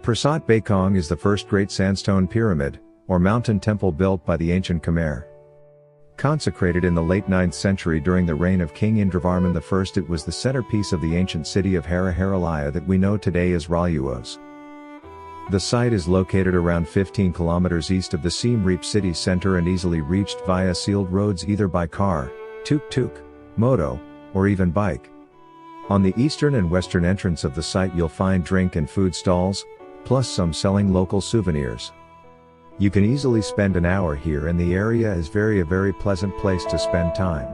Prasat Bakong is the first great sandstone pyramid, or mountain temple built by the ancient Khmer. Consecrated in the late 9th century during the reign of King Indravarman I, it was the centerpiece of the ancient city of Hariharalaya that we know today as Roluos. The site is located around 15 kilometers east of the Siem Reap city center and easily reached via sealed roads either by car, tuk-tuk, moto, or even bike. On the eastern and western entrance of the site you'll find drink and food stalls, plus some selling local souvenirs. You can easily spend an hour here and the area is a very pleasant place to spend time.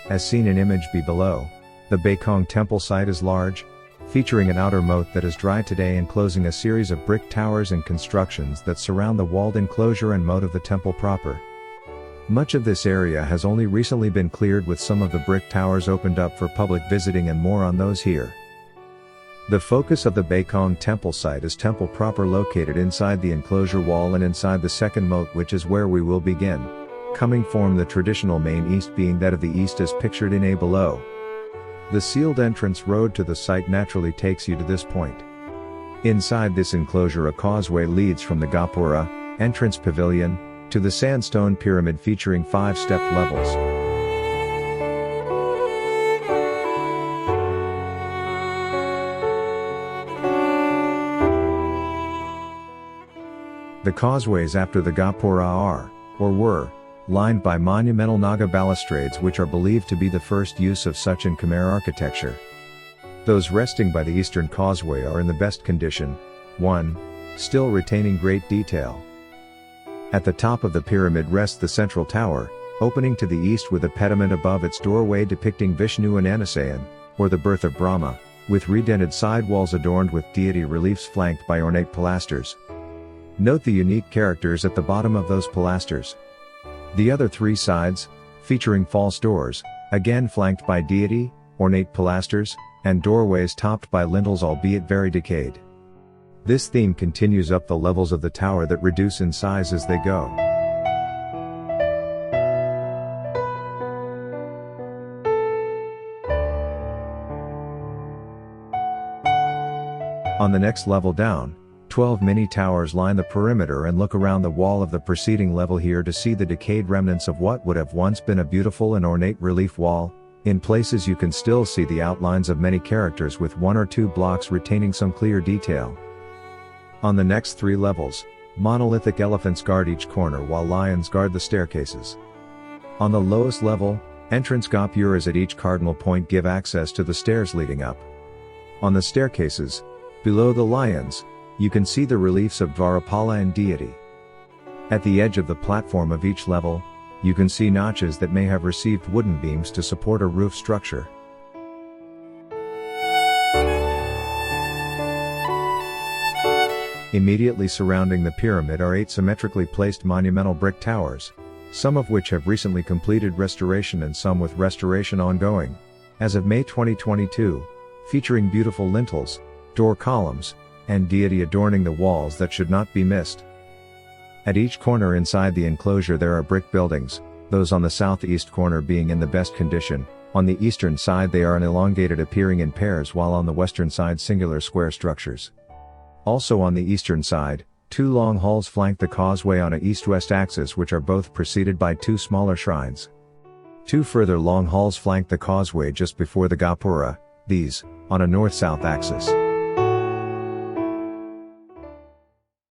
As seen in image B below, the Bakong temple site is large, featuring an outer moat that is dry today enclosing a series of brick towers and constructions that surround the walled enclosure and moat of the temple proper. Much of this area has only recently been cleared with some of the brick towers opened up for public visiting and more on those here. The focus of the Bakong temple site is temple proper located inside the enclosure wall and inside the second moat, which is where we will begin. Coming from the traditional main east being that of the east as pictured in A below. The sealed entrance road to the site naturally takes you to this point. Inside this enclosure a causeway leads from the Gapura, entrance pavilion, to the sandstone pyramid featuring 5-step levels. The causeways after the Gapura are, or were, lined by monumental Naga balustrades which are believed to be the first use of such in Khmer architecture. Those resting by the eastern causeway are in the best condition, still retaining great detail. At the top of the pyramid rests the central tower, opening to the east with a pediment above its doorway depicting Vishnu and Anasayan, or the birth of Brahma, with redented side walls adorned with deity reliefs flanked by ornate pilasters. Note the unique characters at the bottom of those pilasters. The other 3 sides, featuring false doors, again flanked by deity, ornate pilasters, and doorways topped by lintels albeit very decayed. This theme continues up the levels of the tower that reduce in size as they go. On the next level down, 12 mini towers line the perimeter and look around the wall of the preceding level here to see the decayed remnants of what would have once been a beautiful and ornate relief wall. In places you can still see the outlines of many characters with 1 or 2 blocks retaining some clear detail. On the next 3 levels, monolithic elephants guard each corner while lions guard the staircases. On the lowest level, entrance gapuras at each cardinal point give access to the stairs leading up. On the staircases, below the lions, you can see the reliefs of Dvarapala and deity. At the edge of the platform of each level, you can see notches that may have received wooden beams to support a roof structure. Immediately surrounding the pyramid are 8 symmetrically placed monumental brick towers, some of which have recently completed restoration and some with restoration ongoing, as of May 2022, featuring beautiful lintels, door columns, and deity adorning the walls that should not be missed. At each corner inside the enclosure there are brick buildings, those on the southeast corner being in the best condition. On the eastern side they are elongated appearing in pairs, while on the western side singular square structures. Also on the eastern side, 2 long halls flank the causeway on a east-west axis which are both preceded by 2 smaller shrines. 2 further long halls flank the causeway just before the Gapura, these, on a north-south axis.